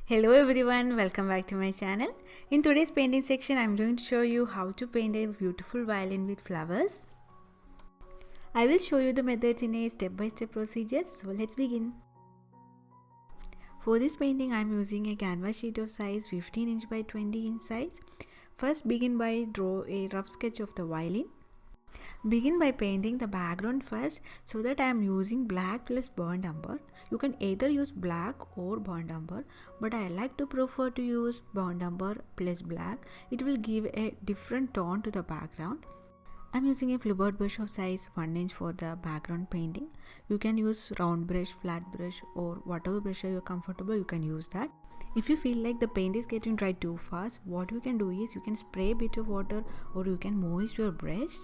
Hello everyone, welcome back to my channel. In today's painting section, I'm going to show you how to paint a beautiful violin with flowers. I will show you the methods in a step-by-step procedure, so let's begin. For this painting, I'm using a canvas sheet of size 15 inch by 20 inch size. First, begin by draw a rough sketch of the violin. Begin by painting the background first, so that I am using black plus burnt umber. You can either use black or burnt umber, but I like to prefer to use burnt umber plus black. It will give a different tone to the background. I am using a flipboard brush of size 1 inch for the background painting. You can use round brush, flat brush, or whatever brush you are comfortable, you can use that. If you feel like the paint is getting dry too fast, what you can do is you can spray a bit of water or you can moist your brush.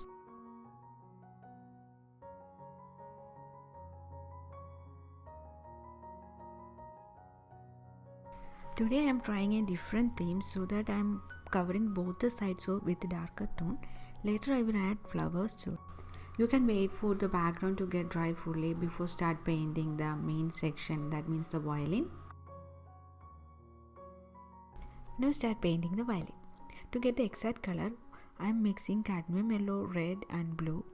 Today I am trying a different theme so that I am covering both the sides with darker tone. Later I will add flowers too. You can wait for the background to get dry fully before start painting the main section, that means the violin. Now start painting the violin. To get the exact color, I am mixing cadmium yellow, red and blue.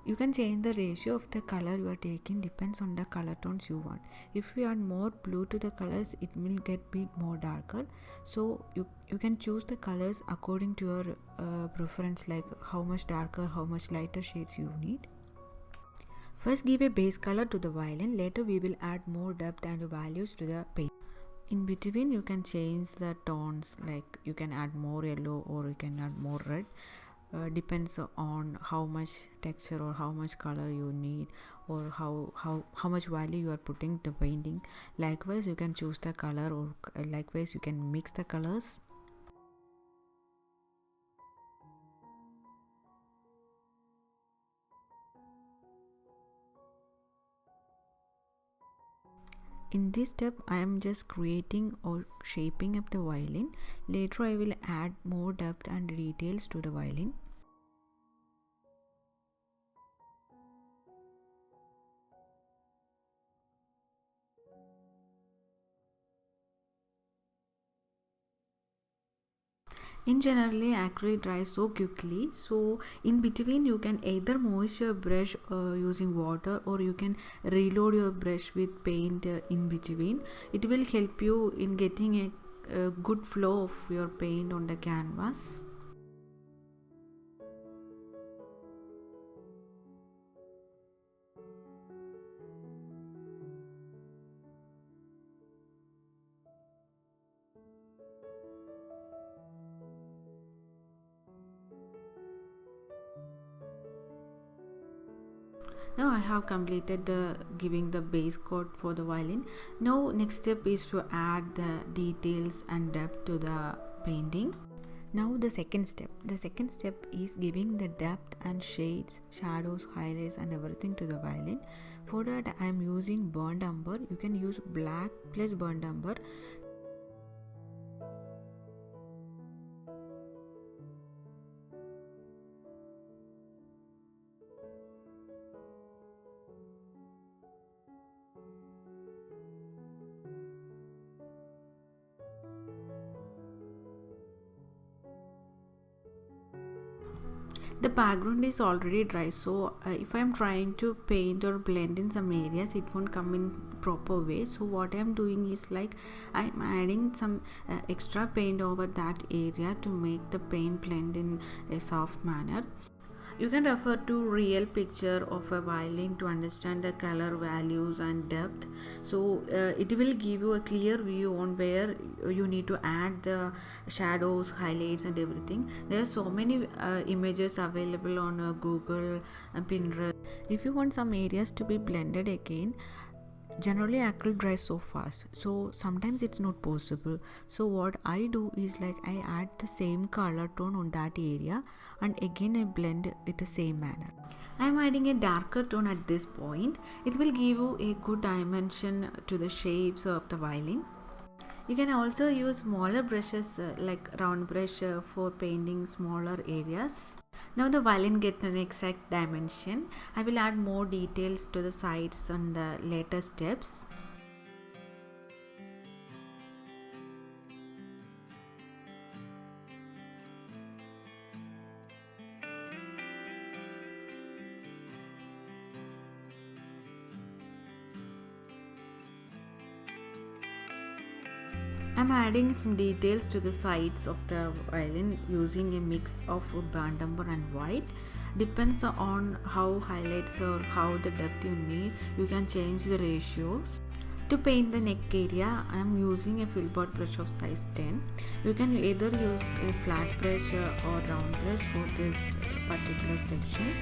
You can change the ratio of the color you are taking, depends on the color tones you want. If you add more blue to the colors, it will get bit more darker. So you can choose the colors according to your preference, like how much darker, how much lighter shades you need. First give a base color to the violin, later we will add more depth and values to the paint. In between you can change the tones, like you can add more yellow or you can add more red. Depends on how much texture or how much color you need, or how much value you are putting to painting. Likewise you can choose the color, or likewise you can mix the colors. In this step I am just creating or shaping up the violin. Later I will add more depth and details to the violin. In generally acrylic dries so quickly, so in between you can either moist your brush using water, or you can reload your brush with paint in between. It will help you in getting a good flow of your paint on the canvas. Now I have completed the giving the base coat for the violin. Now next step is to add the details and depth to the painting. Now the second step is giving the depth and shades, shadows, highlights and everything to the violin. For that I am using burnt umber. You can use black plus burnt umber. The background is already dry, so if I am trying to paint or blend in some areas, it won't come in proper way. So what I am doing is like I am adding some extra paint over that area to make the paint blend in a soft manner. You can refer to real picture of a violin to understand the color values and depth. So it will give you a clear view on where you need to add the shadows, highlights and everything. There are so many images available on Google and Pinterest. If you want some areas to be blended again, generally acrylic dries so fast, so sometimes it's not possible. So what I do is like I add the same color tone on that area and again I blend with the same manner. I am adding a darker tone at this point. It will give you a good dimension to the shapes of the violin. You can also use smaller brushes like round brush for painting smaller areas. Now the violin gets an exact dimension. I will add more details to the sides on the later steps. I'm adding some details to the sides of the violin using a mix of burnt umber and white. Depends on how highlights or how the depth you need. You can change the ratios. To paint the neck area, I am using a fillboard brush of size 10. You can either use a flat brush or round brush for this particular section.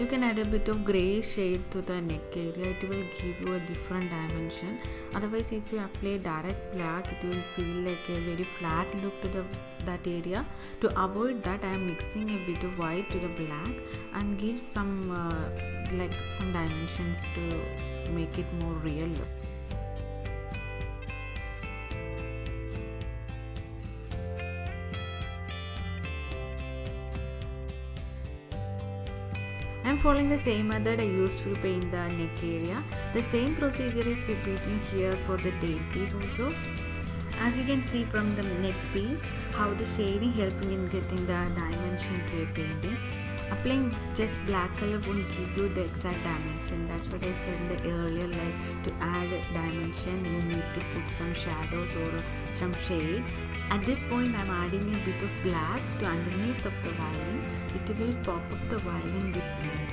You can add a bit of grey shade to the neck area. It will give you a different dimension. Otherwise, if you apply direct black, it will feel like a very flat look to that area. To avoid that, I am mixing a bit of white to the black and give some some dimensions to make it more real look. I am following the same method I used to paint the neck area. The same procedure is repeating here for the tail piece also. As you can see from the neck piece, how the shading helping in getting the dimension to a painting. Applying just black color won't give you the exact dimension. That's what I said in the earlier, like to add dimension you need to put some shadows or some shades. At this point I'm adding a bit of black to underneath of the violin. It will pop up the violin with more.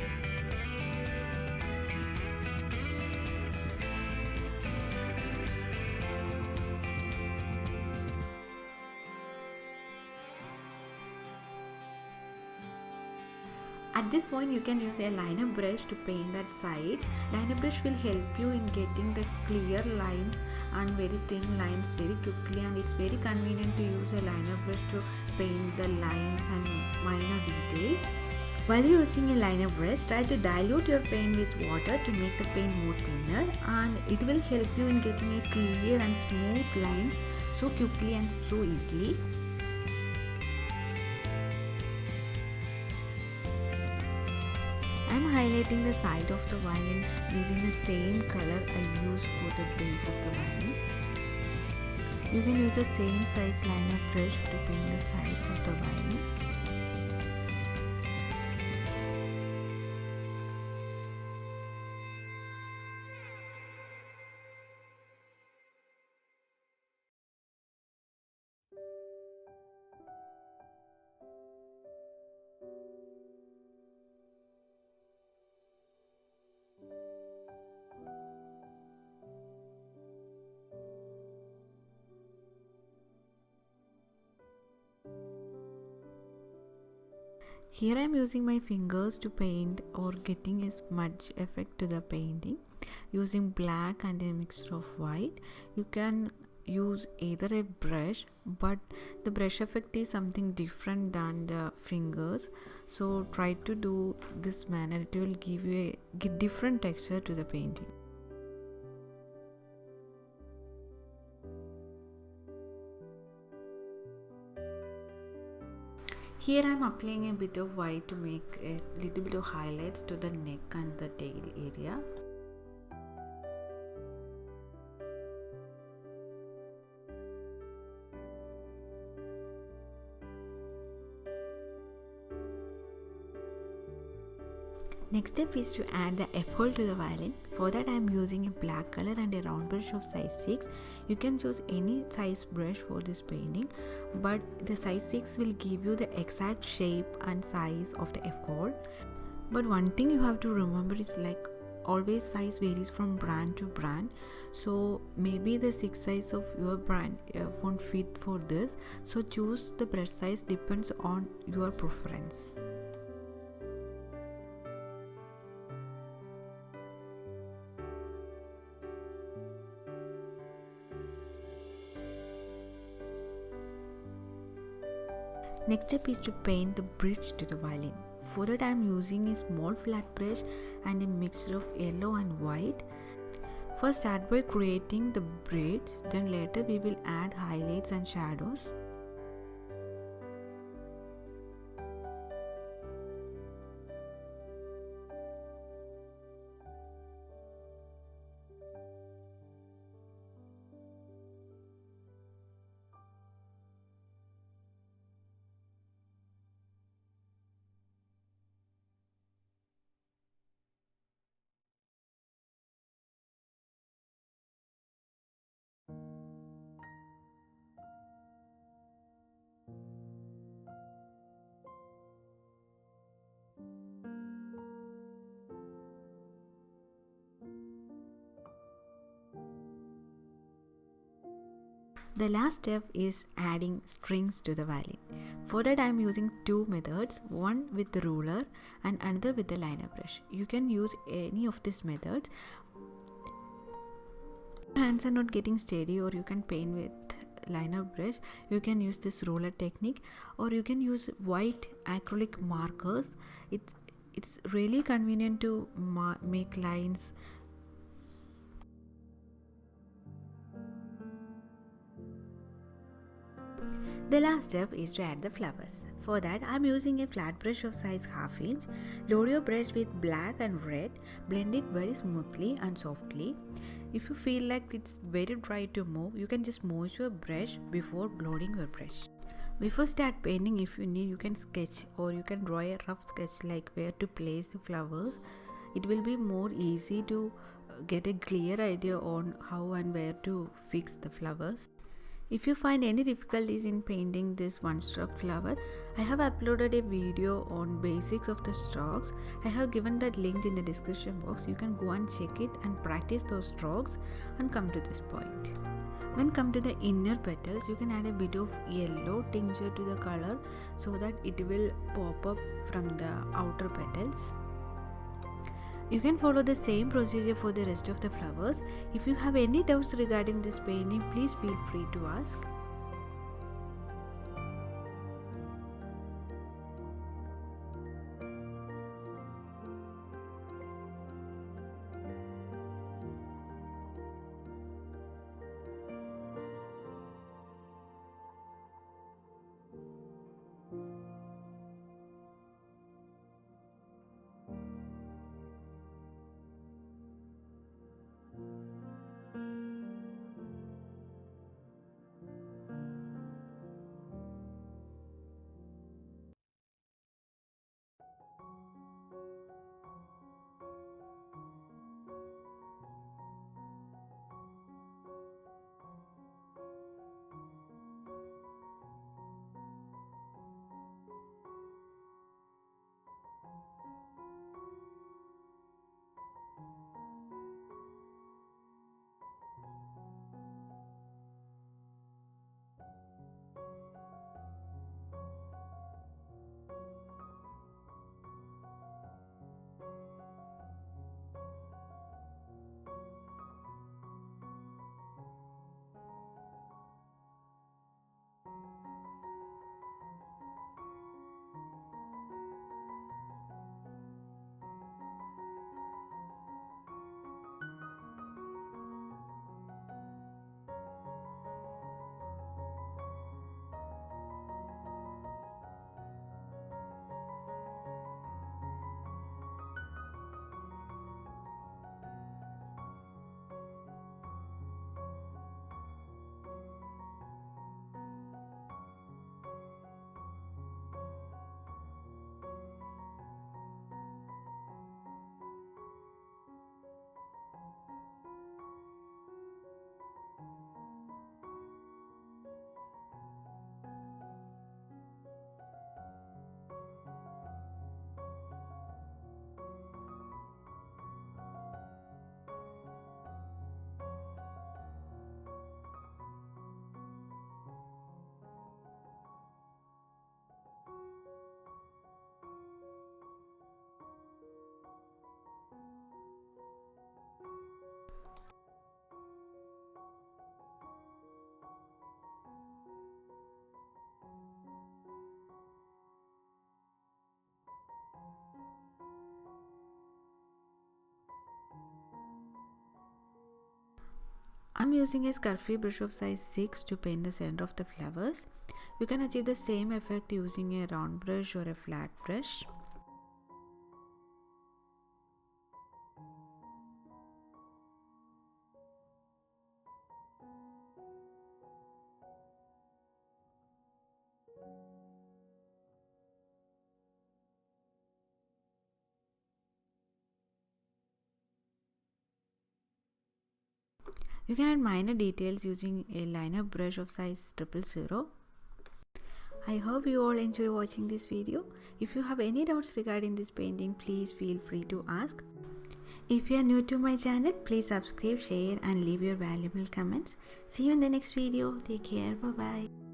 At this point you can use a liner brush to paint that side. Liner brush will help you in getting the clear lines and very thin lines very quickly, and it's very convenient to use a liner brush to paint the lines and minor details. While using a liner brush, try to dilute your paint with water to make the paint more thinner, and it will help you in getting a clear and smooth lines so quickly and so easily. I am highlighting the side of the violin using the same color I used for the base of the violin. You can use the same size liner brush to paint the sides of the violin. Here I am using my fingers to paint or getting a smudge effect to the painting using black and a mixture of white. You can use either a brush, but the brush effect is something different than the fingers, so try to do this manner. It will give you a different texture to the painting. Here I am applying a bit of white to make a little bit of highlights to the neck and the tail area. Next step is to add the F-hole to the violin. For that I am using a black color and a round brush of size 6. You can choose any size brush for this painting, but the size 6 will give you the exact shape and size of the F-hole. But one thing you have to remember is like always size varies from brand to brand, so maybe the 6 size of your brand won't fit for this, so choose the brush size depends on your preference. Next step is to paint the bridge to the violin. For that I am using a small flat brush and a mixture of yellow and white. First start by creating the bridge, then later we will add highlights and shadows. The last step is adding strings to the violin. For that I am using two methods, one with the ruler and another with the liner brush. You can use any of these methods. Hands are not getting steady, or you can paint with liner brush, you can use this ruler technique, or you can use white acrylic markers. It's really convenient to make lines. The last step is to add the flowers. For that I am using a flat brush of size 1/2 inch. Load your brush with black and red, blend it very smoothly and softly. If you feel like it's very dry to move, you can just moist your brush before loading your brush. Before start painting, if you need, you can sketch or you can draw a rough sketch like where to place the flowers. It will be more easy to get a clear idea on how and where to fix the flowers. If you find any difficulties in painting this one stroke flower, I have uploaded a video on basics of the strokes. I have given that link in the description box. You can go and check it and practice those strokes and come to this point. When come to the inner petals, you can add a bit of yellow tincture to the color so that it will pop up from the outer petals. You can follow the same procedure for the rest of the flowers. If you have any doubts regarding this painting, please feel free to ask. I'm using a scurfy brush of size 6 to paint the center of the flowers. You can achieve the same effect using a round brush or a flat brush. You can add minor details using a liner brush of size 000. I hope you all enjoy watching this video. If you have any doubts regarding this painting, please feel free to ask. If you are new to my channel, please subscribe, share and leave your valuable comments. See you in the next video. Take care. Bye bye.